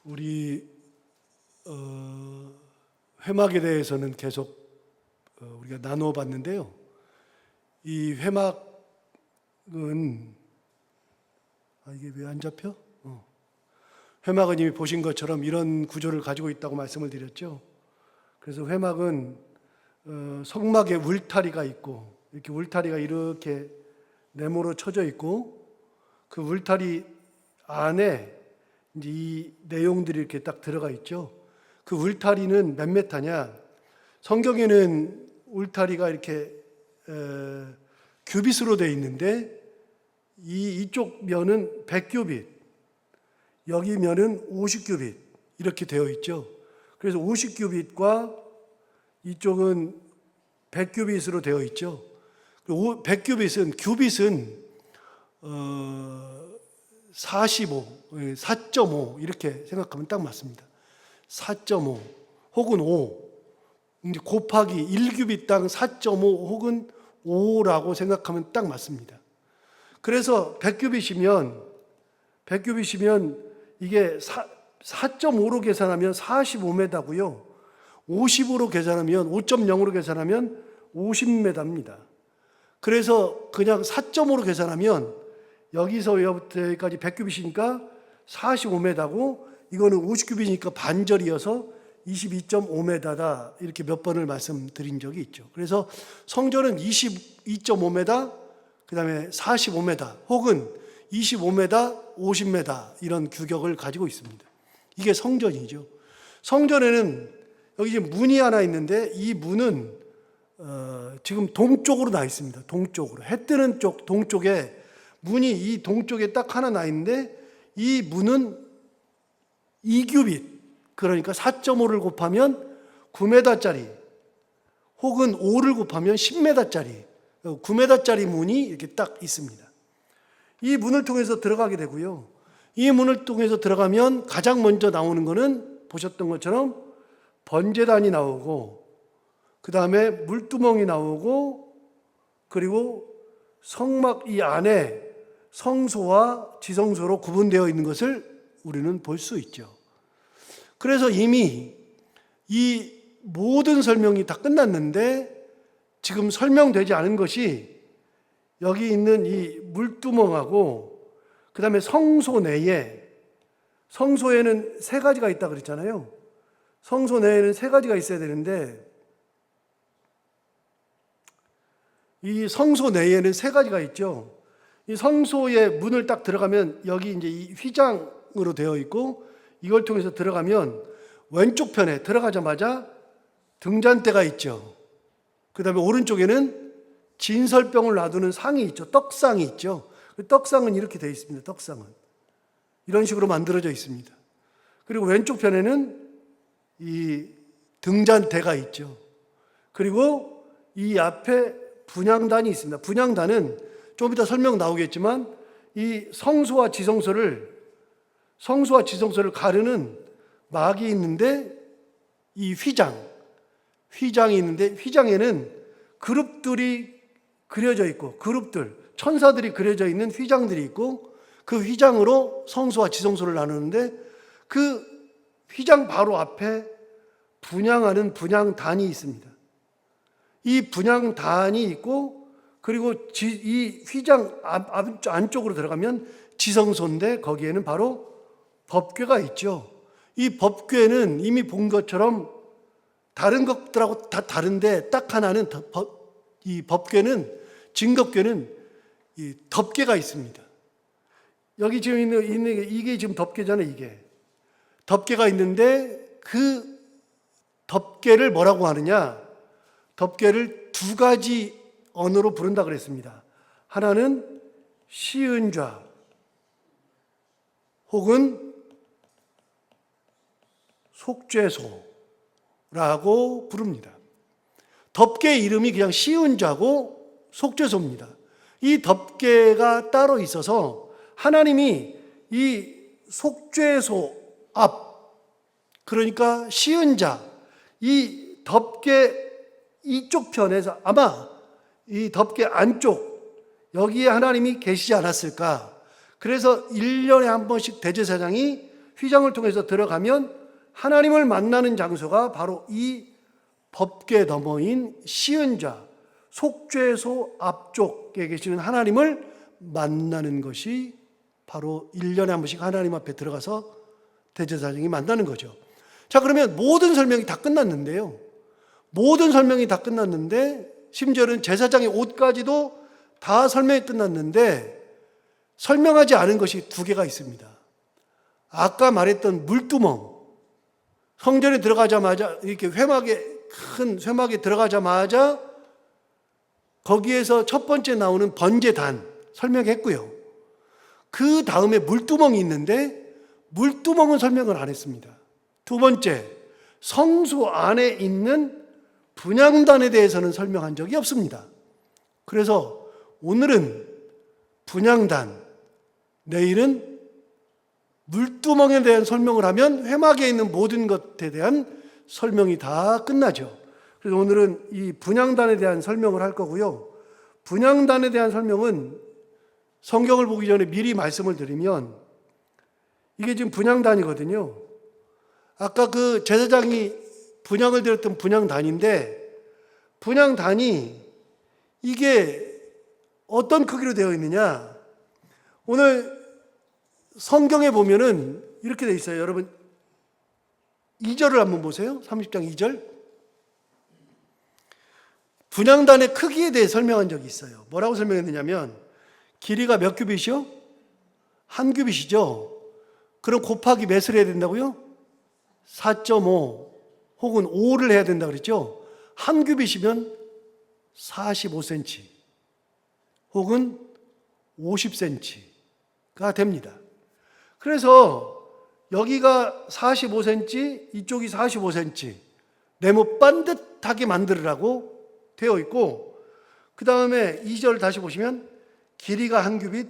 우리 회막에 대해서는 계속 우리가 나누어 봤는데요. 이 회막은 이게 왜 안 잡혀? 회막은 이미 보신 것처럼 이런 구조를 가지고 있다고 말씀을 드렸죠. 그래서 회막은 성막에 울타리가 있고, 이렇게 울타리가 이렇게 네모로 쳐져 있고, 그 울타리 안에 이제 이 내용들이 이렇게 딱 들어가 있죠. 그 울타리는 몇 메타냐? 성경에는 울타리가 이렇게 규빗으로 되어 있는데 이쪽 면은 100규빗, 여기 면은 50규빗 이렇게 되어 있죠. 그래서 50규빗과 이쪽은 100규빗으로 되어 있죠. 100규빗은 규빗은 45, 4.5 이렇게 생각하면 딱 맞습니다. 4.5 혹은 5 이제 곱하기 1규빗당 4.5 혹은 5라고 생각하면 딱 맞습니다. 그래서 100규빗이면 이게 4.5로 계산하면 45m고요. 50으로 계산하면 5.0으로 계산하면 50m입니다. 그래서 그냥 4.5로 계산하면 여기서 여기까지 100규빗이니까 45m고 이거는 50규빗이니까 반절이어서 22.5m다 이렇게 몇 번을 말씀드린 적이 있죠. 그래서 성전은 22.5m 그 다음에 45m 혹은 25m, 50m 이런 규격을 가지고 있습니다. 이게 성전이죠. 성전에는 여기 지금 문이 하나 있는데 이 문은 지금 동쪽으로 나 있습니다. 동쪽으로. 해 뜨는 쪽 동쪽에 문이 이 동쪽에 딱 하나 나 있는데 이 문은 2규빗 그러니까 4.5를 곱하면 9m짜리 혹은 5를 곱하면 10m짜리 9m짜리 문이 이렇게 딱 있습니다. 이 문을 통해서 들어가게 되고요. 이 문을 통해서 들어가면 가장 먼저 나오는 거는 보셨던 것처럼 번제단이 나오고 그 다음에 물두멍이 나오고 그리고 성막 이 안에 성소와 지성소로 구분되어 있는 것을 우리는 볼 수 있죠. 그래서 이미 이 모든 설명이 다 끝났는데 지금 설명되지 않은 것이 여기 있는 이 물두멍하고 그 다음에 성소 내에 성소에는 세 가지가 있다 그랬잖아요. 성소 내에는 세 가지가 있어야 되는데 이 성소 내에는 세 가지가 있죠. 이 성소의 문을 딱 들어가면 여기 이제 이 휘장으로 되어 있고 이걸 통해서 들어가면 왼쪽 편에 들어가자마자 등잔대가 있죠. 그 다음에 오른쪽에는 진설병을 놔두는 상이 있죠. 떡상이 있죠. 떡상은 이렇게 되어 있습니다. 떡상은 이런 식으로 만들어져 있습니다. 그리고 왼쪽 편에는 이 등잔대가 있죠. 그리고 이 앞에 분향단이 있습니다. 분향단은 좀 이따 설명 나오겠지만 이 성소와 지성소를 가르는 막이 있는데 이 휘장이 있는데 휘장에는 그룹들이 그려져 있고 천사들이 그려져 있는 휘장들이 있고 그 휘장으로 성소와 지성소를 나누는데 그 휘장 바로 앞에 분향하는 분향단이 있습니다. 이 분향단이 있고 그리고 이 휘장 안쪽으로 들어가면 지성소인데 거기에는 바로 법궤가 있죠. 이 법궤는 이미 본 것처럼 다른 것들하고 다 다른데 딱 하나는 이 법궤는 진급궤는 이 덮개가 있습니다. 여기 지금 있는 이게 지금 덮개잖아요. 이게 덮개가 있는데 그 덮개를 뭐라고 하느냐? 덮개를 두 가지 언어로 부른다 그랬습니다. 하나는 시은좌 혹은 속죄소라고 부릅니다. 덮개의 이름이 그냥 시은좌고 속죄소입니다. 이 덮개가 따로 있어서 하나님이 이 속죄소 앞 그러니까 시은자 이 덮개 이쪽 편에서 아마 이 덮개 안쪽 여기에 하나님이 계시지 않았을까. 그래서 1년에 한 번씩 대제사장이 휘장을 통해서 들어가면 하나님을 만나는 장소가 바로 이 법궤 너머인 시은좌, 속죄소 앞쪽에 계시는 하나님을 만나는 것이 바로 1년에 한 번씩 하나님 앞에 들어가서 대제사장이 만나는 거죠. 자, 그러면 모든 설명이 다 끝났는데요. 모든 설명이 다 끝났는데 심지어는 제사장의 옷까지도 다 설명이 끝났는데 설명하지 않은 것이 두 개가 있습니다. 아까 말했던 물두멍, 성전에 들어가자마자 이렇게 큰 회막에 들어가자마자 거기에서 첫 번째 나오는 번제단 설명했고요. 그 다음에 물두멍이 있는데 물두멍은 설명을 안 했습니다. 두 번째, 성소 안에 있는 분향단에 대해서는 설명한 적이 없습니다. 그래서 오늘은 분향단, 내일은 물두멍에 대한 설명을 하면 회막에 있는 모든 것에 대한 설명이 다 끝나죠. 그래서 오늘은 이 분향단에 대한 설명을 할 거고요. 분향단에 대한 설명은 성경을 보기 전에 미리 말씀을 드리면 이게 지금 분향단이거든요. 아까 그 제사장이 분향을 드렸던 분향단인데 분향단이 이게 어떤 크기로 되어 있느냐? 오늘 성경에 보면은 이렇게 되어 있어요. 여러분 2절을 한번 보세요. 30장 2절. 분향단의 크기에 대해 설명한 적이 있어요. 뭐라고 설명했느냐면 길이가 몇 규빗이요? 한 규빗이죠. 그럼 곱하기 몇을 해야 된다고요? 4.5 혹은 5를 해야 된다고 그랬죠. 한 규빗이면 45cm 혹은 50cm가 됩니다. 그래서 여기가 45cm, 이쪽이 45cm, 네모 반듯하게 만들으라고 되어 있고, 그 다음에 2절 다시 보시면 길이가 한 규빗,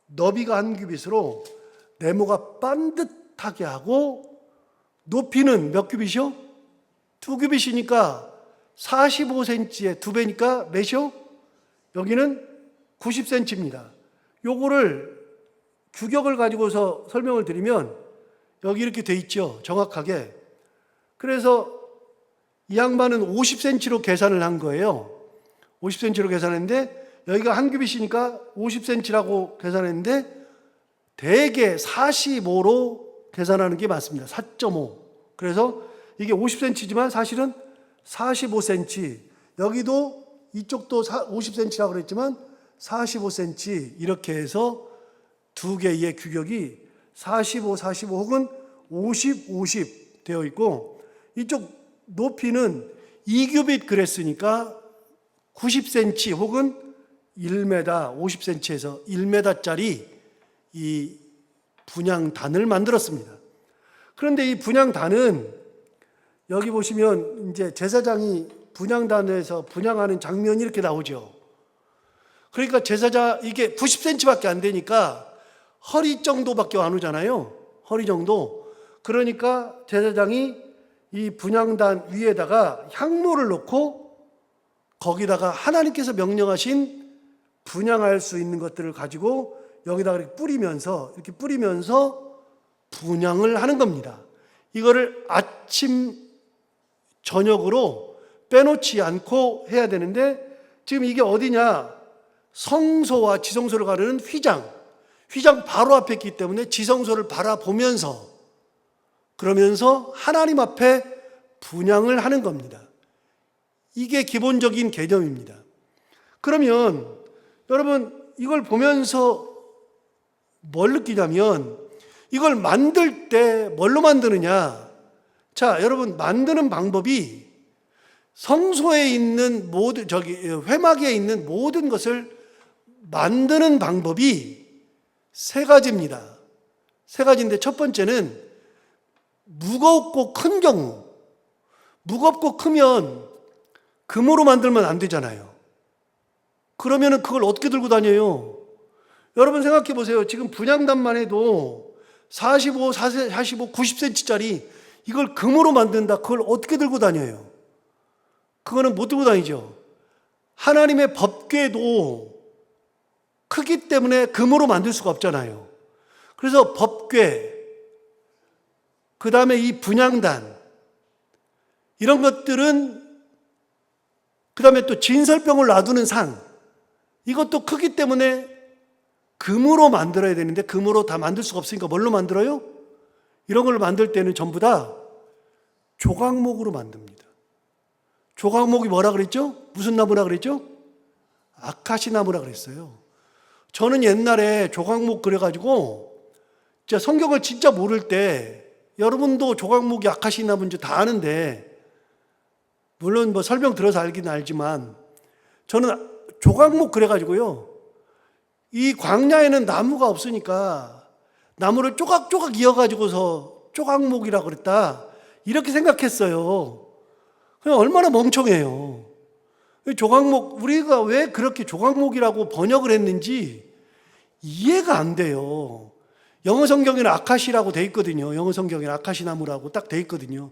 너비가 한 규빗으로 네모가 반듯하게 하고 높이는 몇 규빗이요? 2규빗이니까 45cm의 2배니까 몇이요? 여기는 90cm입니다. 요거를 규격을 가지고서 설명을 드리면 여기 이렇게 돼 있죠. 정확하게. 그래서 이 양반은 50cm로 계산을 한 거예요. 50cm로 계산했는데 여기가 한 규빗이니까 50cm라고 계산했는데 대개 45로 계산하는 게 맞습니다. 4.5. 그래서 이게 50cm지만 사실은 45cm. 여기도 이쪽도 50cm라고 그랬지만 45cm 이렇게 해서 두 개의 규격이 45, 45 혹은 50, 50 되어 있고 이쪽 높이는 2규빗 그랬으니까 90cm 혹은 1m, 50cm에서 1m짜리 이 분향단을 만들었습니다. 그런데 이 분향단은 여기 보시면 이제 제사장이 분향단에서 분향하는 장면이 이렇게 나오죠. 그러니까 제사장 이게 90cm밖에 안 되니까 허리 정도밖에 안 오잖아요. 허리 정도. 그러니까 제사장이 이 분향단 위에다가 향로를 놓고 거기다가 하나님께서 명령하신 분향할 수 있는 것들을 가지고 여기다가 이렇게 뿌리면서 분향을 하는 겁니다. 이거를 아침, 저녁으로 빼놓지 않고 해야 되는데 지금 이게 어디냐? 성소와 지성소를 가르는 휘장 바로 앞에 있기 때문에 지성소를 바라보면서 그러면서 하나님 앞에 분향을 하는 겁니다. 이게 기본적인 개념입니다. 그러면 여러분 이걸 보면서 뭘 느끼냐면 이걸 만들 때 뭘로 만드느냐? 자, 여러분 만드는 방법이 성소에 있는 회막에 있는 모든 것을 만드는 방법이 세 가지입니다. 세 가지인데 첫 번째는 무겁고 큰 경우. 무겁고 크면 금으로 만들면 안 되잖아요. 그러면 그걸 어떻게 들고 다녀요? 여러분 생각해 보세요. 지금 분향단만 해도 45, 90cm짜리 이걸 금으로 만든다. 그걸 어떻게 들고 다녀요? 그거는 못 들고 다니죠. 하나님의 법궤도 크기 때문에 금으로 만들 수가 없잖아요. 그래서 법궤, 그 다음에 이 분향단, 이런 것들은, 그 다음에 또 진설병을 놔두는 상, 이것도 크기 때문에 금으로 만들어야 되는데 금으로 다 만들 수가 없으니까 뭘로 만들어요? 이런 걸 만들 때는 전부 다 조각목으로 만듭니다. 조각목이 뭐라 그랬죠? 무슨 나무라 그랬죠? 아카시 나무라 그랬어요. 저는 옛날에 조각목 그래가지고 진짜 성경을 진짜 모를 때, 여러분도 조각목이 아카시 나무인지 다 아는데, 물론 뭐 설명 들어서 알긴 알지만, 저는 조각목 그래가지고요, 이 광야에는 나무가 없으니까 나무를 조각조각 이어가지고서 조각목이라고 그랬다, 이렇게 생각했어요. 그냥 얼마나 멍청해요. 조각목, 우리가 왜 그렇게 조각목이라고 번역을 했는지 이해가 안 돼요. 영어 성경에는 아카시라고 돼 있거든요. 영어 성경에는 아카시 나무라고 딱 돼 있거든요.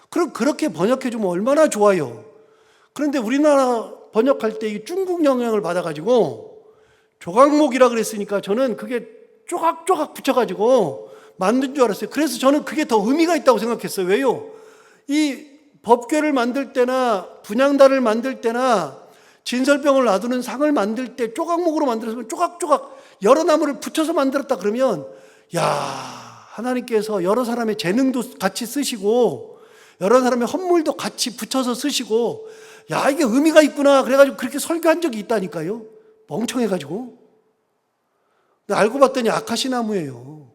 그럼 그렇게 번역해주면 얼마나 좋아요. 그런데 우리나라 번역할 때 이 중국 영향을 받아가지고 조각목이라 그랬으니까 저는 그게 조각조각 붙여가지고 만든 줄 알았어요. 그래서 저는 그게 더 의미가 있다고 생각했어요. 왜요? 이 법궤를 만들 때나 분향단을 만들 때나 진설병을 놔두는 상을 만들 때 조각목으로 만들어서 조각조각 여러 나무를 붙여서 만들었다 그러면, 야, 하나님께서 여러 사람의 재능도 같이 쓰시고 여러 사람의 헌물도 같이 붙여서 쓰시고, 야, 이게 의미가 있구나 그래가지고 그렇게 설교한 적이 있다니까요. 멍청해가지고. 근데 알고 봤더니 아카시 나무예요.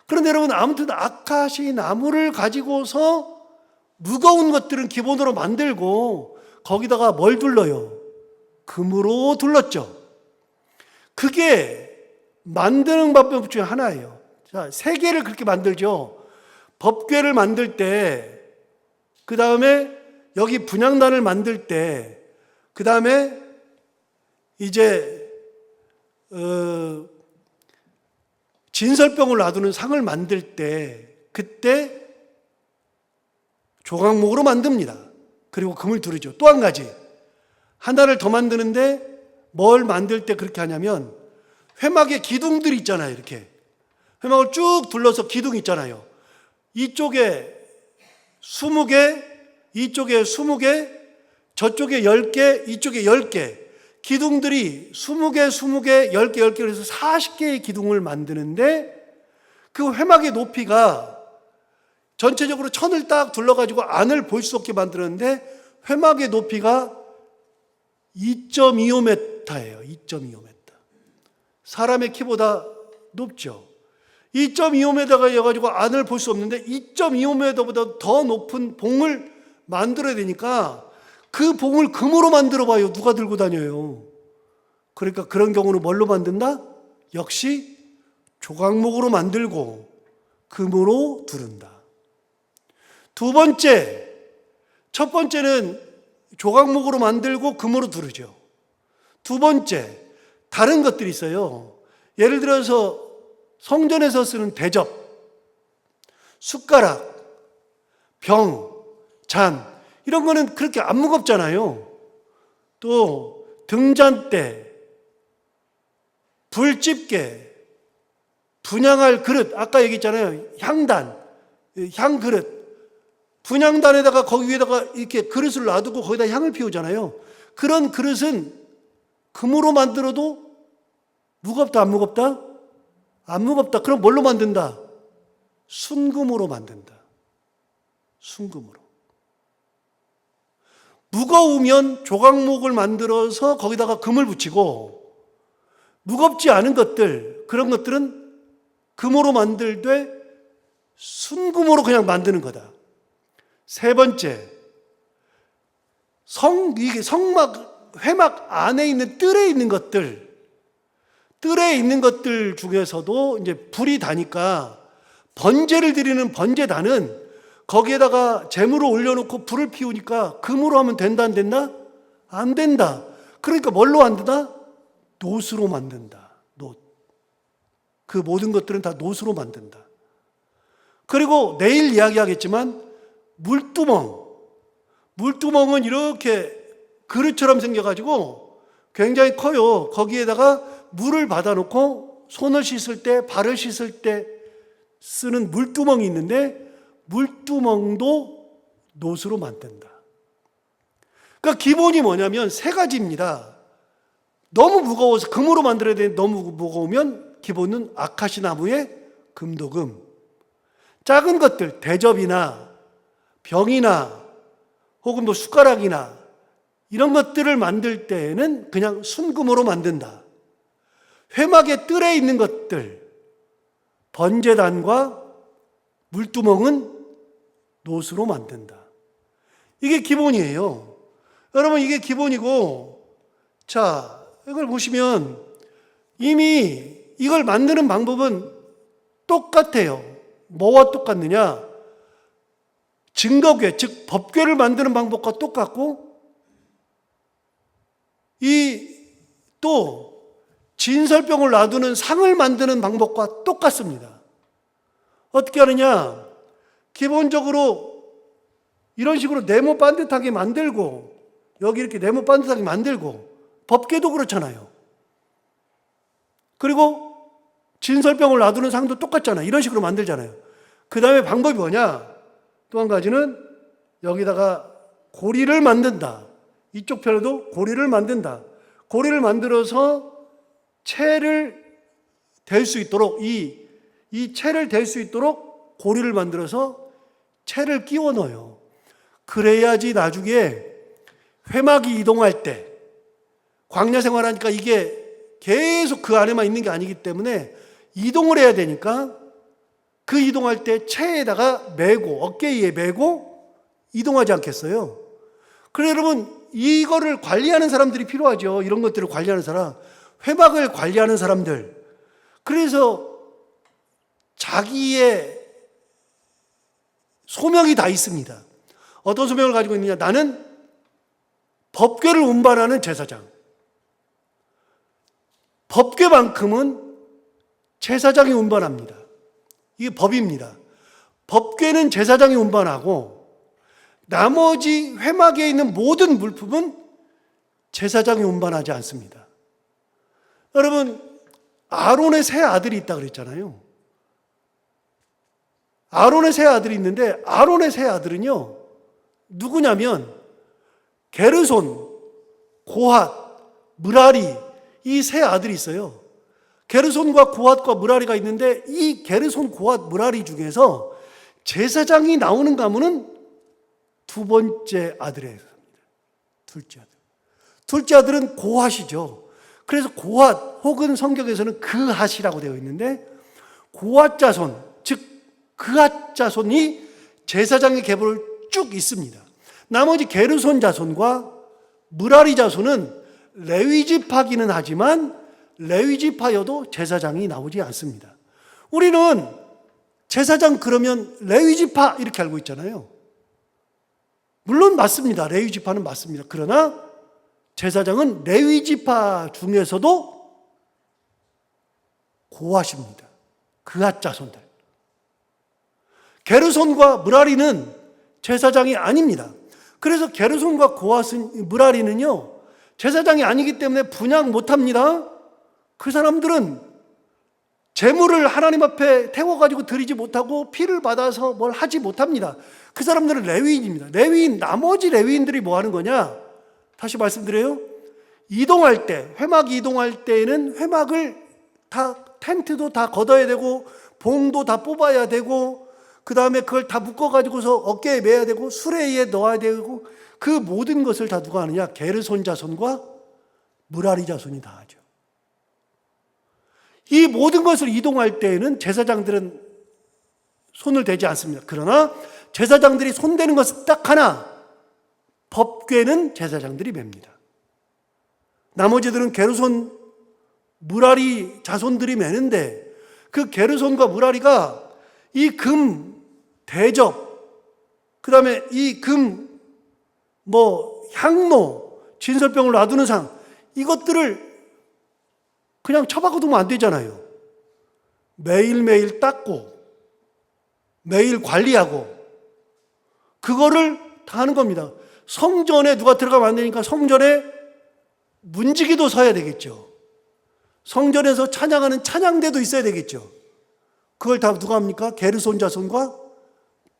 그런데 여러분, 아무튼 아카시 나무를 가지고서 무거운 것들은 기본으로 만들고 거기다가 뭘 둘러요? 금으로 둘렀죠. 그게 만드는 방법 중에 하나예요. 자, 세 개를 그렇게 만들죠. 법궤를 만들 때, 그 다음에 여기 분향단을 만들 때, 그 다음에 이제 진설병을 놔두는 상을 만들 때, 그때 조각목으로 만듭니다. 그리고 금을 두르죠. 또 한 가지, 하나를 더 만드는데 뭘 만들 때 그렇게 하냐면, 회막에 기둥들이 있잖아요. 이렇게 회막을 쭉 둘러서 기둥 있잖아요. 이쪽에 20개, 이쪽에 20개, 저쪽에 10개, 이쪽에 10개, 기둥들이 20개, 20개, 10개, 10개, 그래서 40개의 기둥을 만드는데, 그 회막의 높이가 전체적으로 천을 딱 둘러가지고 안을 볼 수 없게 만들었는데, 회막의 높이가 2.25m예요. 2.25m. 사람의 키보다 높죠. 2.25m가 여가지고 안을 볼 수 없는데 2.25m보다 더 높은 봉을 만들어야 되니까 그 봉을 금으로 만들어 봐요. 누가 들고 다녀요? 그러니까 그런 경우는 뭘로 만든다? 역시 조각목으로 만들고 금으로 두른다. 두 번째, 첫 번째는 조각목으로 만들고 금으로 두르죠. 두 번째, 다른 것들이 있어요. 예를 들어서 성전에서 쓰는 대접, 숟가락, 병, 잔, 이런 거는 그렇게 안 무겁잖아요. 또 등잔대, 불집게, 분향할 그릇, 아까 얘기했잖아요. 향단, 향그릇. 분향단에다가 거기 위에다가 이렇게 그릇을 놔두고 거기다 향을 피우잖아요. 그런 그릇은 금으로 만들어도 무겁다, 안 무겁다? 안 무겁다. 그럼 뭘로 만든다? 순금으로 만든다. 순금으로. 무거우면 조각목을 만들어서 거기다가 금을 붙이고, 무겁지 않은 것들, 그런 것들은 금으로 만들되 순금으로 그냥 만드는 거다. 세 번째, 이게 성막, 회막 안에 있는 뜰에 있는 것들, 뜰에 있는 것들 중에서도 이제 불이 다니까 번제를 드리는 번제단은 거기에다가 재물을 올려놓고 불을 피우니까 금으로 하면 된다, 안 된다? 안 된다. 그러니까 뭘로 만든다? 놋으로 만든다. 놋. 그 모든 것들은 다 놋으로 만든다. 그리고 내일 이야기하겠지만 물두멍은 이렇게 그릇처럼 생겨가지고 굉장히 커요. 거기에다가 물을 받아놓고 손을 씻을 때, 발을 씻을 때 쓰는 물두멍이 있는데, 물두멍도 노수로 만든다. 그러니까 기본이 뭐냐면 세 가지입니다. 너무 무거워서 금으로 만들어야 되는데 너무 무거우면 기본은 아카시 나무의 금도금. 작은 것들, 대접이나 병이나 혹은 뭐 숟가락이나 이런 것들을 만들 때에는 그냥 순금으로 만든다. 회막의 뜰에 있는 것들, 번제단과 물두멍은 노수로 만든다. 이게 기본이에요. 여러분, 이게 기본이고, 자, 이걸 보시면 이미 이걸 만드는 방법은 똑같아요. 뭐와 똑같느냐? 증거궤, 즉 법궤를 만드는 방법과 똑같고, 또 진설병을 놔두는 상을 만드는 방법과 똑같습니다. 어떻게 하느냐? 기본적으로 이런 식으로 네모 반듯하게 만들고, 여기 이렇게 네모 반듯하게 만들고, 법궤도 그렇잖아요. 그리고 진설병을 놔두는 상도 똑같잖아요. 이런 식으로 만들잖아요. 그 다음에 방법이 뭐냐? 또 한 가지는 여기다가 고리를 만든다. 이쪽 편에도 고리를 만든다. 고리를 만들어서 채를 댈 수 있도록, 이 채를 댈 수 있도록 고리를 만들어서 채를 끼워 넣어요. 그래야지 나중에 회막이 이동할 때, 광야 생활하니까 이게 계속 그 안에만 있는 게 아니기 때문에 이동을 해야 되니까 그 이동할 때 채에다가 메고, 어깨에 메고 이동하지 않겠어요? 그래 여러분, 이거를 관리하는 사람들이 필요하죠. 이런 것들을 관리하는 사람, 회막을 관리하는 사람들. 그래서 자기의 소명이 다 있습니다. 어떤 소명을 가지고 있느냐? 나는 법궤를 운반하는 제사장. 법궤만큼은 제사장이 운반합니다. 이게 법입니다. 법궤는 제사장이 운반하고 나머지 회막에 있는 모든 물품은 제사장이 운반하지 않습니다. 여러분, 아론의 세 아들이 있다고 그랬잖아요. 아론의 세 아들이 있는데 아론의 세 아들은요, 누구냐면 게르손, 고핫, 므라리, 이 세 아들이 있어요. 게르손과 고핫과 므라리가 있는데 이 게르손, 고핫, 므라리 중에서 제사장이 나오는 가문은 두 번째 아들이에요. 둘째 아들. 둘째 아들은 고핫이죠. 그래서 고핫 혹은 성경에서는 그핫이라고 되어 있는데 고핫 자손, 즉 그핫 자손이 제사장의 계보를 쭉 있습니다. 나머지 게르손 자손과 므라리 자손은 레위지파기는 하지만 레위지파여도 제사장이 나오지 않습니다. 우리는 제사장 그러면 레위지파 이렇게 알고 있잖아요. 물론 맞습니다. 레위지파는 맞습니다. 그러나 제사장은 레위지파 중에서도 고핫입니다. 그핫 자손들. 게르손과 므라리는 제사장이 아닙니다. 그래서 게르손과 고핫은, 므라리는요, 제사장이 아니기 때문에 분향 못합니다. 그 사람들은 제물을 하나님 앞에 태워가지고 드리지 못하고 피를 받아서 뭘 하지 못합니다. 그 사람들은 레위인입니다. 레위인, 나머지 레위인들이 뭐 하는 거냐? 다시 말씀드려요. 이동할 때, 회막 이동할 때에는 회막을 다, 텐트도 다 걷어야 되고, 봉도 다 뽑아야 되고, 그 다음에 그걸 다 묶어가지고서 어깨에 매야 되고, 수레에 넣어야 되고, 그 모든 것을 다 누가 하느냐? 게르손 자손과 므라리 자손이 다 하죠. 이 모든 것을 이동할 때에는 제사장들은 손을 대지 않습니다. 그러나 제사장들이 손대는 것은 딱 하나, 법궤는 제사장들이 맵니다. 나머지들은 게르손, 므라리 자손들이 매는데 그 게르손과 므라리가 이 금 대접, 그 다음에 이 금 향로, 진설병을 놔두는 상, 이것들을 그냥 처박아두면 안 되잖아요. 매일매일 닦고 매일 관리하고 그거를 다 하는 겁니다. 성전에 누가 들어가면 안 되니까 성전에 문지기도 서야 되겠죠. 성전에서 찬양하는 찬양대도 있어야 되겠죠. 그걸 다 누가 합니까? 게르손 자손과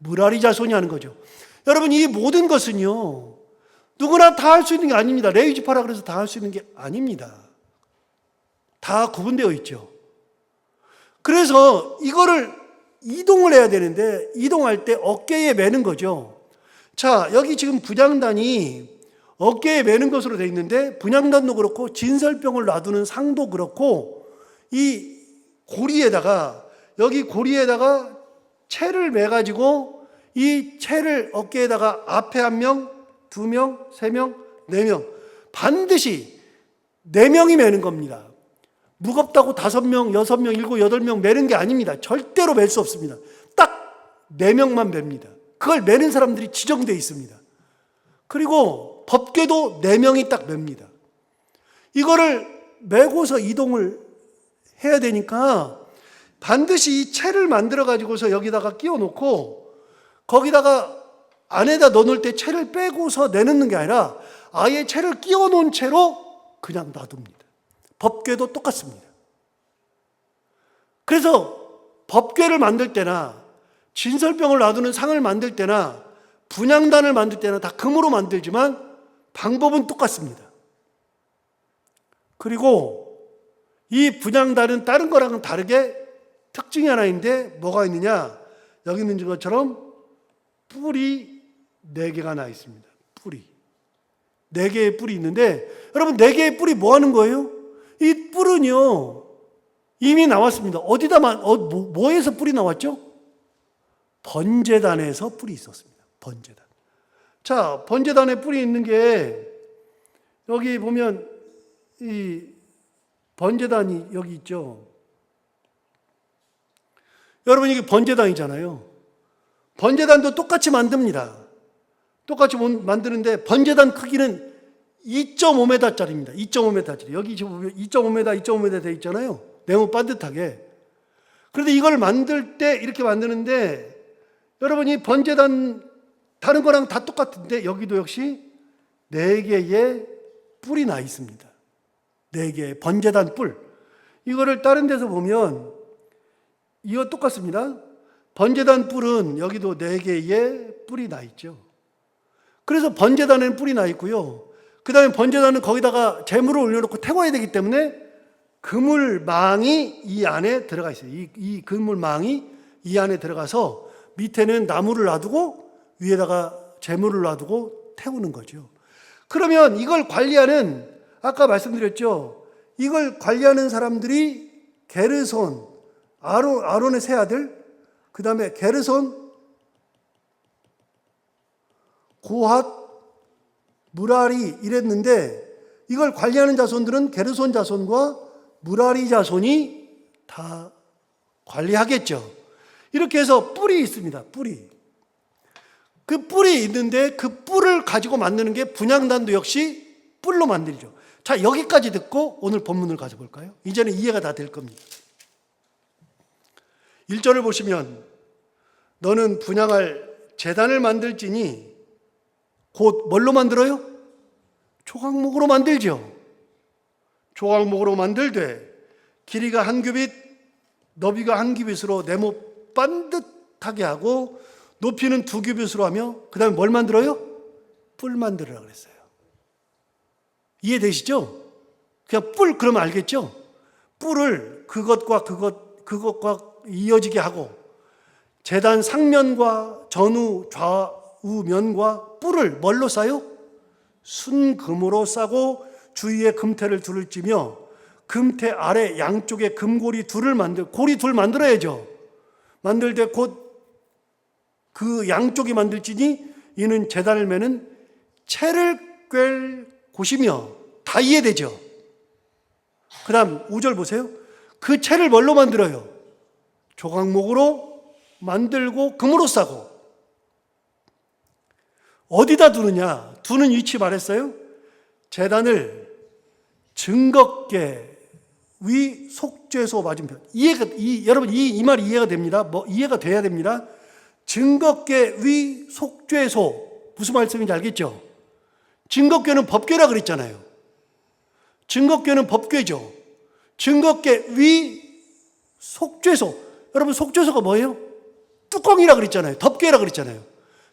무라리 자손이 하는 거죠. 여러분, 이 모든 것은요, 누구나 다 할 수 있는 게 아닙니다. 레위 지파라 그래서 다 할 수 있는 게 아닙니다. 다 구분되어 있죠. 그래서 이거를 이동을 해야 되는데 이동할 때 어깨에 매는 거죠. 자, 여기 지금 분향단이 어깨에 매는 것으로 되어 있는데 분향단도 그렇고 진설병을 놔두는 상도 그렇고 이 고리에다가 여기 고리에다가 채를 매가지고 이 채를 어깨에다가 앞에 1명, 2명, 3명, 4명 반드시 4명이 매는 겁니다. 무겁다고 5명, 6명, 7, 8명 매는 게 아닙니다. 절대로 맬 수 없습니다. 딱 4명만 맵니다. 그걸 매는 사람들이 지정되어 있습니다. 그리고 법궤도 4명이 딱 맵니다. 이거를 메고서 이동을 해야 되니까 반드시 이 채를 만들어 가지고서 여기다가 끼워 놓고 거기다가 안에다 넣어놓을 때 채를 빼고서 내놓는 게 아니라 아예 채를 끼워 놓은 채로 그냥 놔둡니다. 법궤도 똑같습니다. 그래서 법궤를 만들 때나 진설병을 놔두는 상을 만들 때나 분향단을 만들 때나 다 금으로 만들지만 방법은 똑같습니다. 그리고 이 분향단은 다른 거랑은 다르게 특징이 하나 있는데 뭐가 있느냐? 여기 있는 것처럼 뿔이 4개가 나 있습니다. 뿔이 4개의 뿔이 있는데 여러분 4개의 뿔이 뭐 하는 거예요? 이 뿔은요 이미 나왔습니다. 어디다 뭐에서 뿔이 나왔죠? 번제단에서 뿔이 있었습니다. 번제단. 자, 번제단에 뿔이 있는 게 여기 보면 이 번제단이 여기 있죠. 여러분 이게 번제단이잖아요. 번제단도 똑같이 만듭니다. 똑같이 만드는데 번제단 크기는 2.5m짜리입니다. 2.5m짜리. 여기 지금 2.5m, 2.5m 돼 있잖아요. 네모 반듯하게. 그런데 이걸 만들 때 이렇게 만드는데 여러분 이 번제단 다른 거랑 다 똑같은데 여기도 역시 4개의 뿔이 나 있습니다. 4개의 번제단 뿔. 이거를 다른 데서 보면 이거 똑같습니다. 번제단 뿔은 여기도 4개의 뿔이 나 있죠. 그래서 번제단에는 뿔이 나 있고요. 그 다음에 번제단은 거기다가 재물을 올려놓고 태워야 되기 때문에 그물망이 이 안에 들어가 있어요. 이 그물망이 이 안에 들어가서 밑에는 나무를 놔두고 위에다가 재물을 놔두고 태우는 거죠. 그러면 이걸 관리하는, 아까 말씀드렸죠. 이걸 관리하는 사람들이 게르손, 아론의 세 아들, 그 다음에 게르손, 고핫, 무라리 이랬는데 이걸 관리하는 자손들은 게르손 자손과 무라리 자손이 다 관리하겠죠. 이렇게 해서 뿔이 있습니다. 뿔이. 그 뿔이 있는데 그 뿔을 가지고 만드는 게 분향단도 역시 뿔로 만들죠. 자, 여기까지 듣고 오늘 본문을 가져볼까요? 이제는 이해가 다 될 겁니다. 1절을 보시면 너는 분향할 제단을 만들지니 곧 뭘로 만들어요? 조각목으로 만들죠. 조각목으로 만들되 길이가 1규빗, 너비가 1규빗으로 네모 반듯하게 하고 높이는 2규빗으로 하며 그 다음에 뭘 만들어요? 뿔 만들으라고 그랬어요. 이해되시죠? 그냥 뿔 그러면 알겠죠? 뿔을 그것과 이어지게 하고 제단 상면과 전후 좌우면과 뿔을 뭘로 싸요? 순금으로 싸고 주위에 금태를 둘을 찌며 금태 아래 양쪽에 금고리 둘을 고리 둘 만들어야죠. 만들 때 곧 그 양쪽이 만들지니 이는 제단을 매는 채를 꿰 곳이며 다 이해되죠. 그 다음 5절 보세요. 그 채를 뭘로 만들어요? 조각목으로 만들고 금으로 싸고. 어디다 두느냐? 두는 위치 말했어요. 제단을 증거계 위 속죄소 맞은편. 여러분 이 말이 이해가 됩니다. 이해가 돼야 됩니다. 증거계 위 속죄소 무슨 말씀인지 알겠죠? 증거궤는 법궤라 그랬잖아요. 증거궤는 법궤죠. 증거궤 위 속죄소. 여러분 속죄소가 뭐예요? 뚜껑이라 그랬잖아요. 덮개라 그랬잖아요.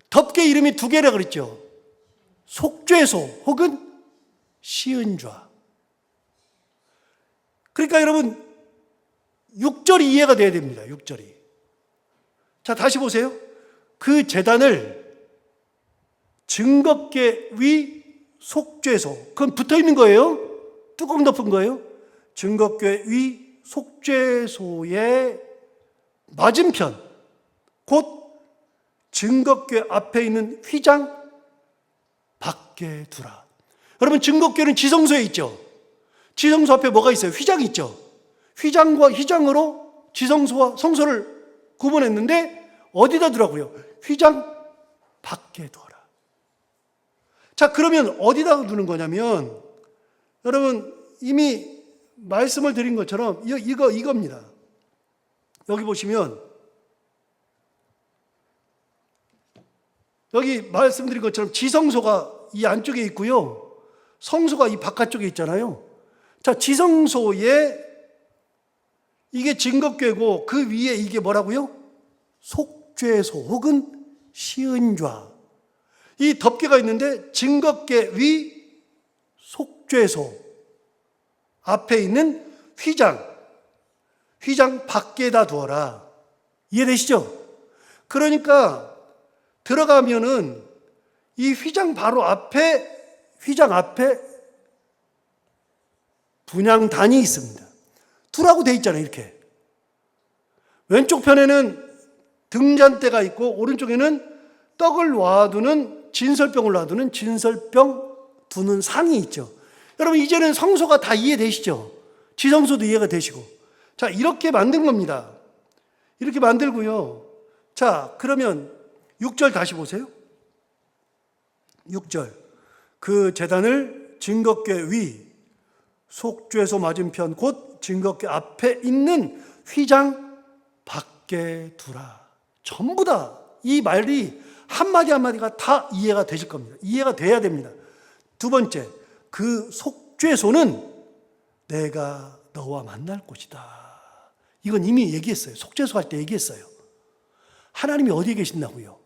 덮개 이름이 두 개라 그랬죠. 속죄소 혹은 시은좌. 그러니까 여러분 6절이 이해가 돼야 됩니다. 6절이. 자, 다시 보세요. 그 제단을 증거궤 위 속죄소. 그건 붙어 있는 거예요. 뚜껑 덮은 거예요. 증거궤 위 속죄소의 맞은편, 곧 증거궤 앞에 있는 휘장 밖에 두라. 여러분, 증거궤는 지성소에 있죠. 지성소 앞에 뭐가 있어요? 휘장이 있죠. 휘장과 휘장으로 지성소와 성소를 구분했는데 어디다 두라고요? 휘장 밖에 두어라. 자, 그러면 어디다 두는 거냐면, 여러분 이미 말씀을 드린 것처럼 이겁니다. 여기 보시면, 여기 말씀드린 것처럼 지성소가 이 안쪽에 있고요, 성소가 이 바깥쪽에 있잖아요. 자, 지성소에 이게 증거궤고 그 위에 이게 뭐라고요? 속죄소 혹은 시은좌. 이 덮개가 있는데 증거궤 위 속죄소 앞에 있는 휘장 밖에다 두어라. 이해되시죠? 그러니까 들어가면은 이 휘장 바로 앞에, 휘장 앞에 분향단이 있습니다. 두라고 돼 있잖아요. 이렇게 왼쪽 편에는 등잔대가 있고 오른쪽에는 떡을 놔두는, 진설병을 놔두는 진설병 두는 상이 있죠. 여러분, 이제는 성소가 다 이해되시죠? 지성소도 이해가 되시고. 자, 이렇게 만든 겁니다. 이렇게 만들고요. 자, 그러면 6절 다시 보세요. 6절. 그 제단을 증거궤 위 속죄소 맞은편 곧 증거궤 앞에 있는 휘장 밖에 두라. 전부 다 이 말이 한마디 한마디가 다 이해가 되실 겁니다. 이해가 돼야 됩니다. 두 번째, 그 속죄소는 내가 너와 만날 곳이다. 이건 이미 얘기했어요. 속죄소 할 때 얘기했어요. 하나님이 어디에 계신다고요?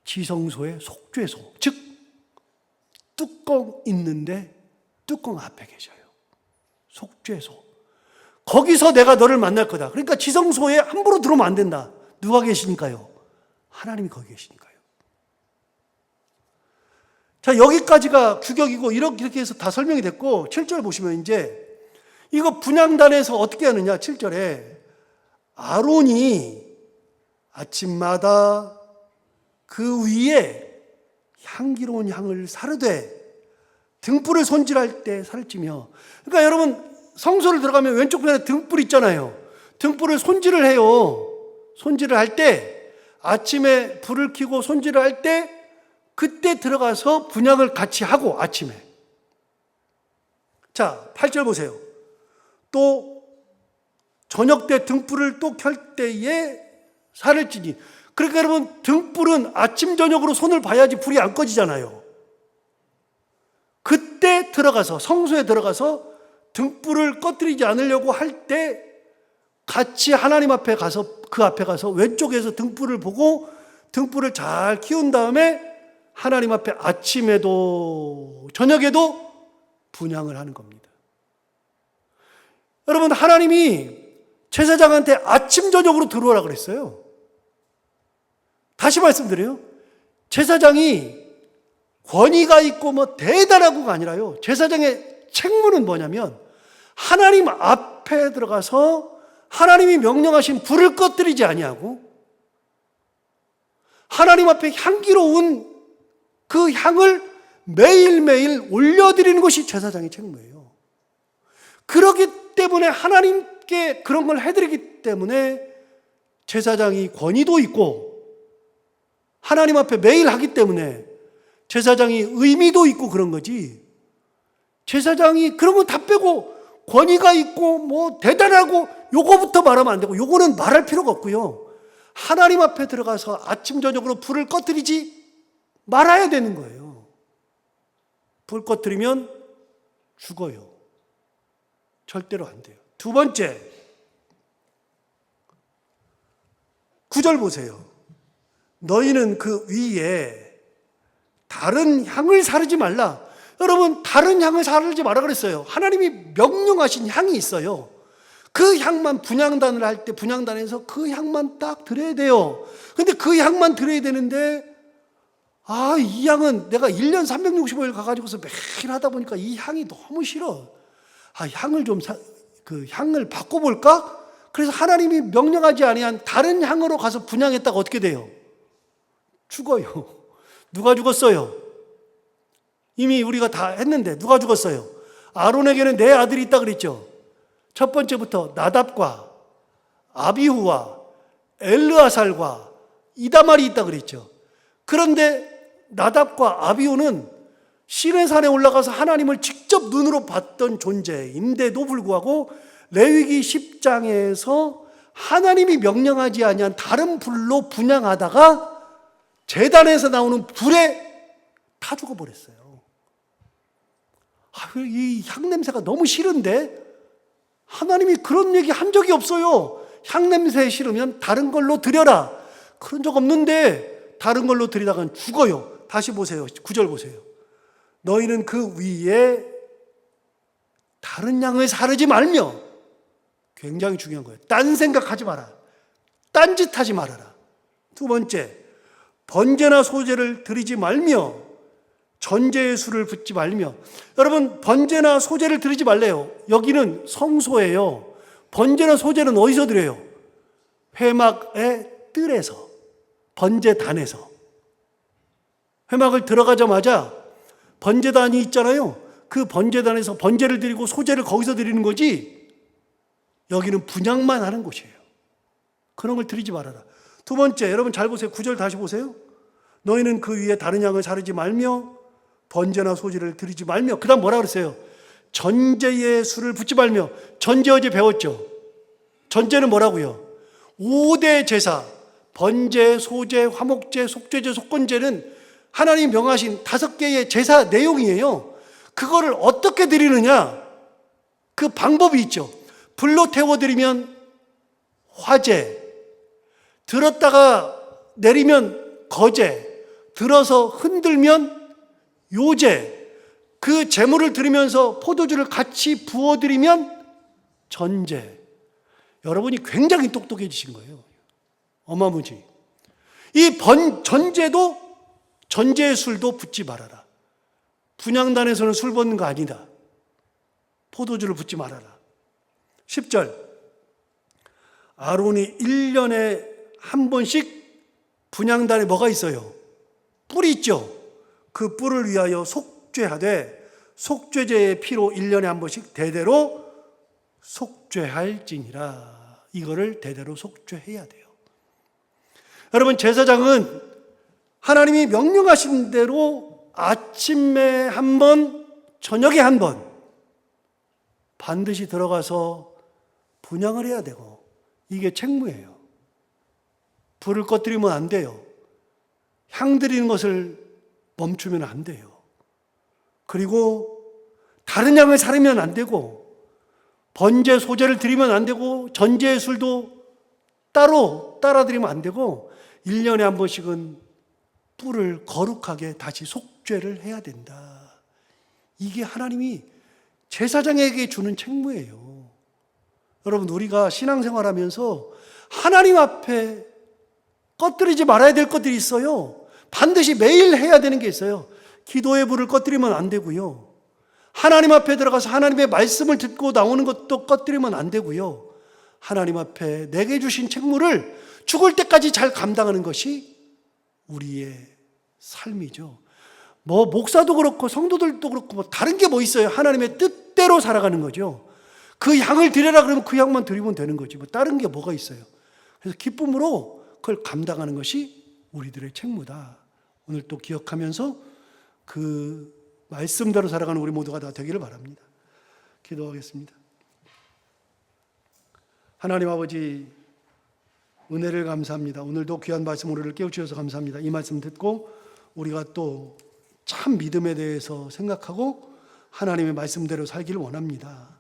지성소의 속죄소, 즉 뚜껑 있는데 뚜껑 앞에 계셔요. 속죄소. 거기서 내가 너를 만날 거다. 그러니까 지성소에 함부로 들어오면 안 된다. 누가 계시니까요? 하나님이 거기 계시니까요. 자, 여기까지가 규격이고 이렇게 해서 다 설명이 됐고, 7절 보시면 이제 이거 분향단에서 어떻게 하느냐. 7절에 아론이 아침마다 그 위에 향기로운 향을 사르되 등불을 손질할 때 살을 찌며. 그러니까 여러분, 성소를 들어가면 왼쪽 편에 등불 있잖아요. 등불을 손질을 해요. 손질을 할 때, 아침에 불을 켜고 손질을 할 때 그때 들어가서 분향을 같이 하고, 아침에. 자, 8절 보세요. 또 저녁 때 등불을 또 켤 때에 살을 찌니. 그러니까 여러분, 등불은 아침 저녁으로 손을 봐야지 불이 안 꺼지잖아요. 그때 들어가서, 성소에 들어가서 등불을 꺼뜨리지 않으려고 할 때 같이 하나님 앞에 가서, 그 앞에 가서 왼쪽에서 등불을 보고 등불을 잘 키운 다음에 하나님 앞에 아침에도 저녁에도 분향을 하는 겁니다. 여러분, 하나님이 제사장한테 아침 저녁으로 들어오라 그랬어요. 다시 말씀드려요. 제사장이 권위가 있고 뭐 대단하고가 아니라요. 제사장의 책무는 뭐냐면 하나님 앞에 들어가서 하나님이 명령하신 불을 꺼뜨리지 아니하고 하나님 앞에 향기로운 그 향을 매일매일 올려드리는 것이 제사장의 책무예요. 그렇기 때문에 하나님께 그런 걸 해드리기 때문에 제사장이 권위도 있고 하나님 앞에 매일 하기 때문에 제사장이 의미도 있고 그런 거지. 제사장이 그런 거 다 빼고 권위가 있고 뭐 대단하고 요거부터 말하면 안 되고 요거는 말할 필요가 없고요. 하나님 앞에 들어가서 아침 저녁으로 불을 꺼뜨리지 말아야 되는 거예요. 불 꺼뜨리면 죽어요. 절대로 안 돼요. 두 번째, 9절 보세요. 너희는 그 위에 다른 향을 사르지 말라. 여러분, 다른 향을 사르지 말라 그랬어요. 하나님이 명령하신 향이 있어요. 그 향만 분향단을 할 때 분향단에서 그 향만 딱 드려야 돼요. 근데 그 향만 드려야 되는데 이 향은 내가 1년 365일 가가지고서 매일 하다 보니까 이 향이 너무 싫어. 향을 그 향을 바꿔볼까? 그래서 하나님이 명령하지 아니한 다른 향으로 가서 분향했다가 어떻게 돼요? 죽어요. 누가 죽었어요? 이미 우리가 다 했는데 누가 죽었어요? 아론에게는 네 아들이 있다 그랬죠. 첫 번째부터 나답과 아비후와 엘르아살과 이다말이 있다 그랬죠. 그런데 나답과 아비후는 시내산에 올라가서 하나님을 직접 눈으로 봤던 존재인데도 불구하고 레위기 10장에서 하나님이 명령하지 아니한 다른 불로 분향하다가 제단에서 나오는 불에 다 죽어버렸어요. 이 향냄새가 너무 싫은데 하나님이 그런 얘기 한 적이 없어요. 향냄새 싫으면 다른 걸로 드려라. 그런 적 없는데 다른 걸로 드리다간 죽어요. 다시 보세요. 9절 보세요. 너희는 그 위에 다른 양을 사르지 말며, 굉장히 중요한 거예요. 딴 생각하지 마라. 딴짓하지 말아라. 두 번째, 번제나 소제를 드리지 말며 전제의 수를 붓지 말며. 여러분, 번제나 소제를 드리지 말래요. 여기는 성소예요. 번제나 소제는 어디서 드려요? 회막의 뜰에서, 번제단에서. 회막을 들어가자마자 번제단이 있잖아요. 그 번제단에서 번제를 드리고 소제를 거기서 드리는 거지, 여기는 분향만 하는 곳이에요. 그런 걸 드리지 말아라. 두 번째, 여러분 잘 보세요. 9절 다시 보세요. 너희는 그 위에 다른 양을 사르지 말며 번제나 소제를 드리지 말며. 그 다음 뭐라 그랬어요? 전제의 수를 붓지 말며. 전제 어제 배웠죠? 전제는 뭐라고요? 5대 제사, 번제, 소제, 화목제, 속죄제, 속건제는 하나님 명하신 5개의 제사 내용이에요. 그거를 어떻게 드리느냐? 그 방법이 있죠. 불로 태워드리면 화제, 들었다가 내리면 거제, 들어서 흔들면 요제, 그 제물을 드리면서 포도주를 같이 부어드리면 전제. 여러분이 굉장히 똑똑해지신 거예요. 어마무지. 이 전제도, 전제의 술도 붓지 말아라. 분향단에서는 술 붓는 거 아니다. 포도주를 붓지 말아라. 10절. 아론이 1년에 한 번씩 분향단에 뭐가 있어요? 뿔이 있죠. 그 뿔을 위하여 속죄하되 속죄제의 피로 1년에 한 번씩 대대로 속죄할지니라. 이거를 대대로 속죄해야 돼요. 여러분, 제사장은 하나님이 명령하신 대로 아침에 한 번, 저녁에 한 번 반드시 들어가서 분향을 해야 되고, 이게 책무예요. 불을 꺼뜨리면 안 돼요. 향 드리는 것을 멈추면 안 돼요. 그리고 다른 양을 사르면 안 되고, 번제, 소제를 드리면 안 되고, 전제의 술도 따로 따라드리면 안 되고, 1년에 한 번씩은 뿔을 거룩하게 다시 속죄를 해야 된다. 이게 하나님이 제사장에게 주는 책무예요. 여러분, 우리가 신앙생활하면서 하나님 앞에 꺼뜨리지 말아야 될 것들이 있어요. 반드시 매일 해야 되는 게 있어요. 기도의 불을 꺼뜨리면 안 되고요. 하나님 앞에 들어가서 하나님의 말씀을 듣고 나오는 것도 꺼뜨리면 안 되고요. 하나님 앞에 내게 주신 책무를 죽을 때까지 잘 감당하는 것이 우리의 삶이죠. 목사도 그렇고 성도들도 그렇고 다른 게 뭐 있어요? 하나님의 뜻대로 살아가는 거죠. 그 양을 드려라 그러면 그 양만 드리면 되는 거지. 다른 게 뭐가 있어요? 그래서 기쁨으로 그걸 감당하는 것이 우리들의 책무다. 오늘 또 기억하면서 그 말씀대로 살아가는 우리 모두가 다 되기를 바랍니다. 기도하겠습니다. 하나님 아버지, 은혜를 감사합니다. 오늘도 귀한 말씀 우리를 깨우치셔서 감사합니다. 이 말씀 듣고 우리가 또 참 믿음에 대해서 생각하고 하나님의 말씀대로 살기를 원합니다.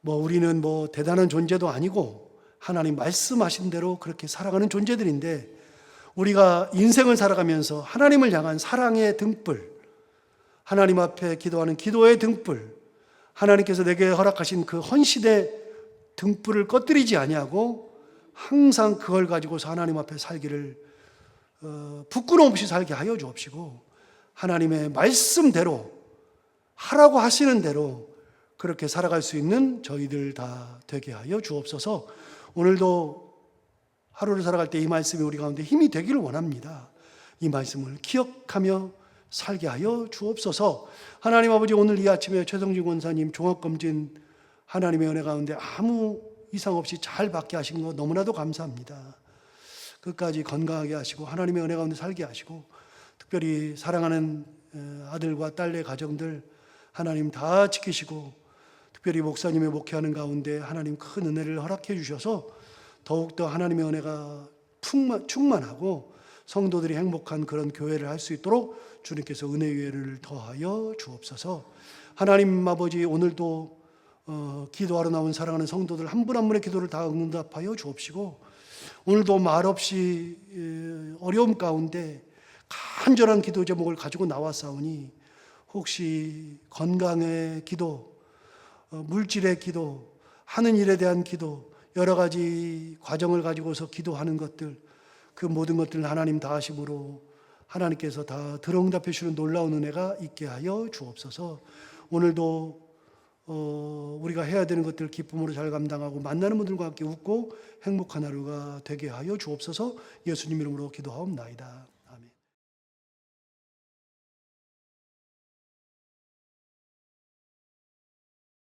우리는 대단한 존재도 아니고 하나님 말씀하신 대로 그렇게 살아가는 존재들인데, 우리가 인생을 살아가면서 하나님을 향한 사랑의 등불, 하나님 앞에 기도하는 기도의 등불, 하나님께서 내게 허락하신 그 헌신의 등불을 꺼뜨리지 아니하고 항상 그걸 가지고서 하나님 앞에 살기를 부끄러움 없이 살게 하여 주옵시고, 하나님의 말씀대로 하라고 하시는 대로 그렇게 살아갈 수 있는 저희들 다 되게 하여 주옵소서. 오늘도 하루를 살아갈 때 이 말씀이 우리 가운데 힘이 되기를 원합니다. 이 말씀을 기억하며 살게 하여 주옵소서. 하나님 아버지, 오늘 이 아침에 최성진 권사님 종합검진 하나님의 은혜 가운데 아무 이상 없이 잘 받게 하신 거 너무나도 감사합니다. 끝까지 건강하게 하시고 하나님의 은혜 가운데 살게 하시고, 특별히 사랑하는 아들과 딸의 가정들 하나님 다 지키시고, 특별히 목사님의 목회하는 가운데 하나님 큰 은혜를 허락해 주셔서 더욱더 하나님의 은혜가 충만하고 성도들이 행복한 그런 교회를 할 수 있도록 주님께서 은혜 위에를 더하여 주옵소서. 하나님 아버지, 오늘도 기도하러 나온 사랑하는 성도들 한 분 한 분의 기도를 다 응답하여 주옵시고, 오늘도 말없이 어려움 가운데 간절한 기도 제목을 가지고 나왔사오니 혹시 건강의 기도, 물질의 기도, 하는 일에 대한 기도, 여러 가지 과정을 가지고서 기도하는 것들, 그 모든 것들을 하나님 다 하심으로 하나님께서 다 들어응답해 주시는 놀라운 은혜가 있게 하여 주옵소서. 오늘도 우리가 해야 되는 것들 기쁨으로 잘 감당하고 만나는 분들과 함께 웃고 행복한 하루가 되게 하여 주옵소서. 예수님 이름으로 기도하옵나이다.